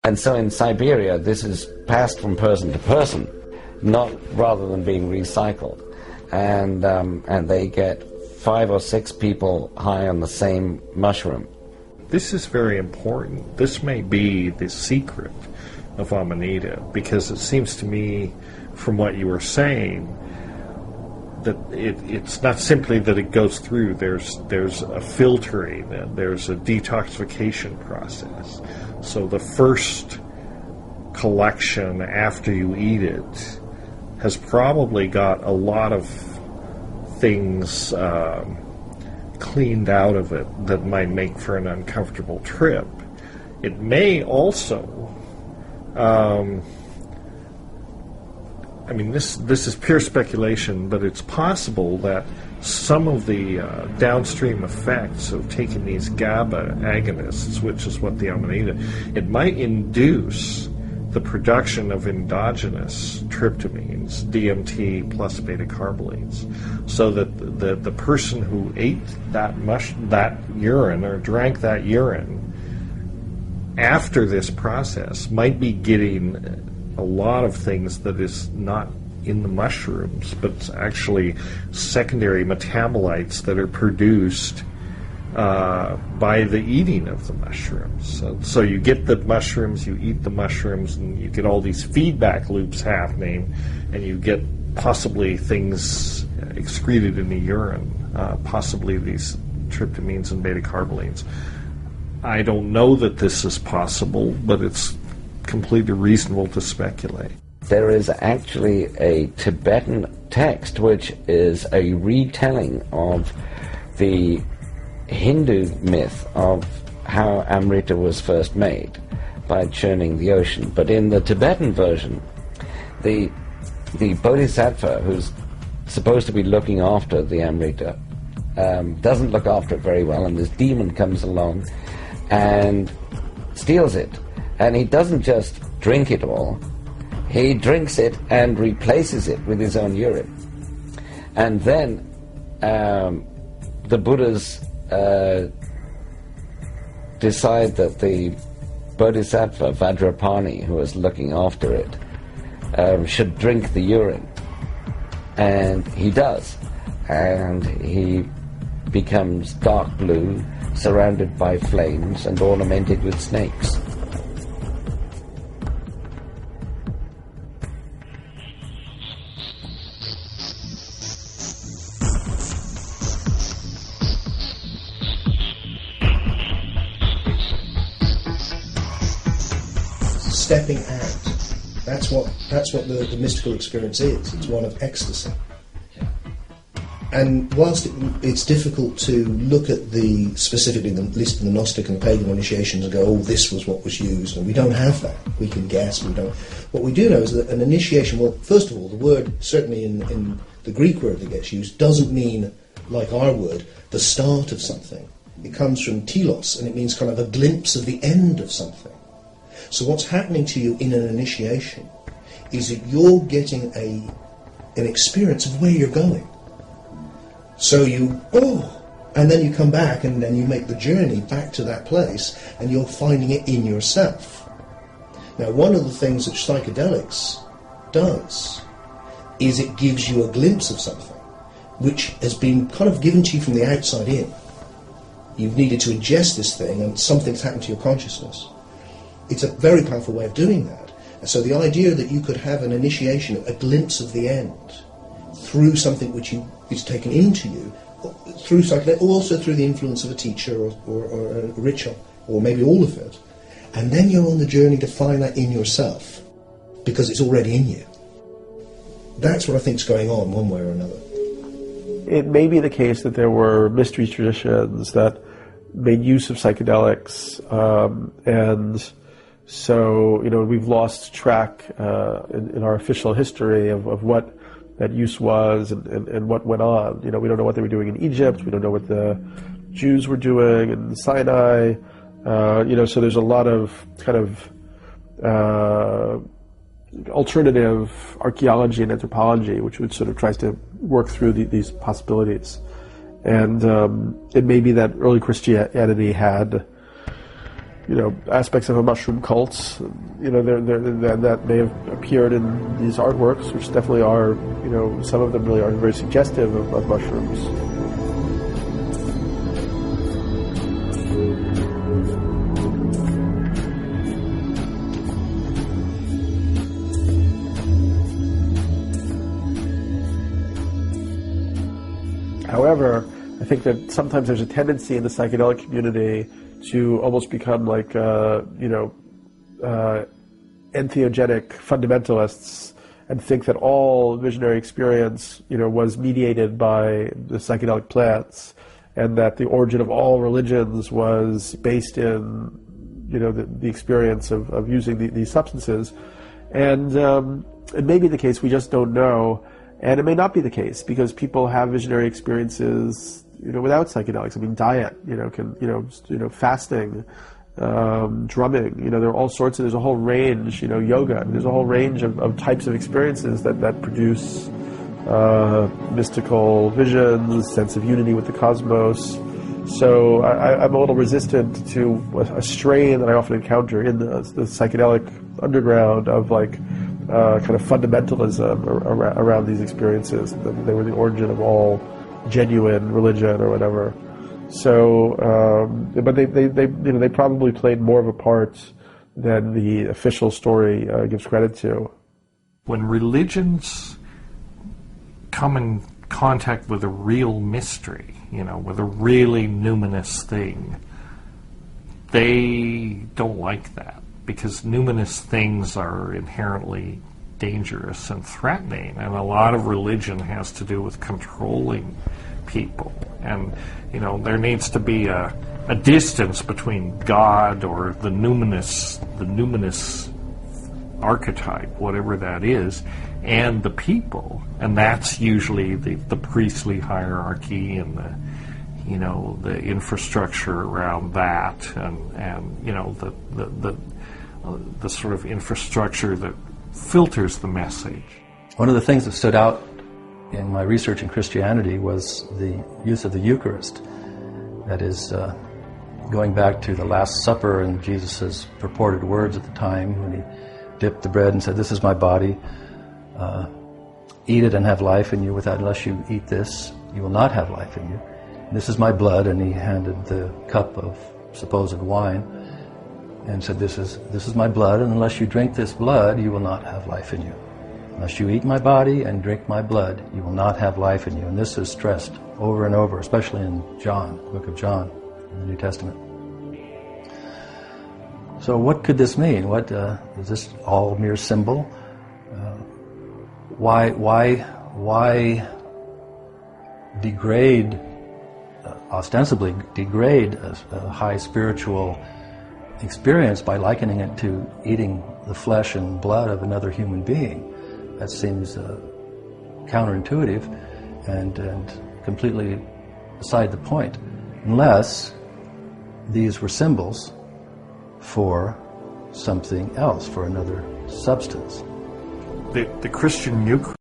And so in Siberia, this is passed from person to person, not rather than being recycled. And they get 5 or 6 people high on the same mushroom. This is very important. This may be the secret of Amanita, because it seems to me, from what you were saying, that it's not simply that it goes through. There's a filtering, and there's a detoxification process. So the first collection after you eat it has probably got a lot of things cleaned out of it that might make for an uncomfortable trip. It may also, this is pure speculation, but it's possible that some of the downstream effects of taking these GABA agonists, which is what the Amanita, it might induce the production of endogenous tryptamines, DMT plus beta-carbonates, so that the person who ate that urine or drank that urine after this process might be getting a lot of things that is not in the mushrooms, but it's actually secondary metabolites that are produced by the eating of the mushrooms. So you get the mushrooms, you eat the mushrooms, and you get all these feedback loops happening, and you get possibly things excreted in the urine, possibly these tryptamines and beta-carbonates. I don't know that this is possible, but it's completely reasonable to speculate. There is actually a Tibetan text which is a retelling of the Hindu myth of how Amrita was first made by churning the ocean. But in the Tibetan version, the bodhisattva who's supposed to be looking after the Amrita doesn't look after it very well, and this demon comes along and steals it. And he doesn't just drink it all, he drinks it and replaces it with his own urine. And then the Buddhas decide that the bodhisattva, Vajrapani, who was looking after it, should drink the urine. And he does. And he becomes dark blue, surrounded by flames and ornamented with snakes. Stepping out. That's what the mystical experience is. It's one of ecstasy. And whilst it's difficult to look at specifically, at least the Gnostic and the pagan initiations, and go, oh, this was what was used, and we don't have that. We can guess, we don't. What we do know is that an initiation, well, first of all, the word, certainly in the Greek word that gets used, doesn't mean, like our word, the start of something. It comes from telos, and it means kind of a glimpse of the end of something. So what's happening to you in an initiation is that you're getting an experience of where you're going. So and then you come back and then you make the journey back to that place and you're finding it in yourself. Now, one of the things that psychedelics does is it gives you a glimpse of something which has been kind of given to you from the outside in. You've needed to ingest this thing and something's happened to your consciousness. It's a very powerful way of doing that. And so the idea that you could have an initiation, a glimpse of the end, through something which is taken into you, through psychedelics, also through the influence of a teacher or a ritual, or maybe all of it, and then you're on the journey to find that in yourself, because it's already in you. That's what I think is going on, one way or another. It may be the case that there were mystery traditions that made use of psychedelics, and so, we've lost track in our official history of what that use was and what went on. We don't know what they were doing in Egypt. We don't know what the Jews were doing in Sinai. So there's a lot of kind of alternative archaeology and anthropology, which would sort of tries to work through these possibilities. And it may be that early Christianity had aspects of a mushroom cult, that may have appeared in these artworks, which definitely are, some of them really are very suggestive of mushrooms. However, I think that sometimes there's a tendency in the psychedelic community to almost become like, entheogenic fundamentalists and think that all visionary experience, was mediated by the psychedelic plants, and that the origin of all religions was based in, the experience of using these substances. And it may be the case, we just don't know. And it may not be the case, because people have visionary experiences, without psychedelics. I mean, diet, fasting, drumming, there are all sorts of, there's a whole range, yoga, there's a whole range of types of experiences that produce mystical visions, sense of unity with the cosmos. So I'm a little resistant to a strain that I often encounter in the psychedelic underground of kind of fundamentalism around these experiences. They were the origin of all genuine religion or whatever. So, but they probably played more of a part than the official story gives credit to. When religions come in contact with a real mystery, with a really numinous thing, they don't like that, because numinous things are inherently dangerous and threatening, and a lot of religion has to do with controlling people, and there needs to be a distance between God or the numinous archetype, whatever that is, and the people, and that's usually the priestly hierarchy and the infrastructure around that, and the sort of infrastructure that filters the message. One of the things that stood out in my research in Christianity was the use of the Eucharist. That is, going back to the Last Supper and Jesus' purported words at the time when he dipped the bread and said, "This is my body, eat it and have life in you. Unless you eat this, you will not have life in you. And this is my blood," and he handed the cup of supposed wine and said, this is my blood, and unless you drink this blood, you will not have life in you. Unless you eat my body and drink my blood, you will not have life in you. And this is stressed over and over, especially in John, the book of John, in the New Testament. So what could this mean? What is this all mere symbol? Why degrade, ostensibly degrade a high spiritual experience by likening it to eating the flesh and blood of another human being? That seems counterintuitive and completely beside the point, unless these were symbols for something else, for another substance. The Christian Eucharist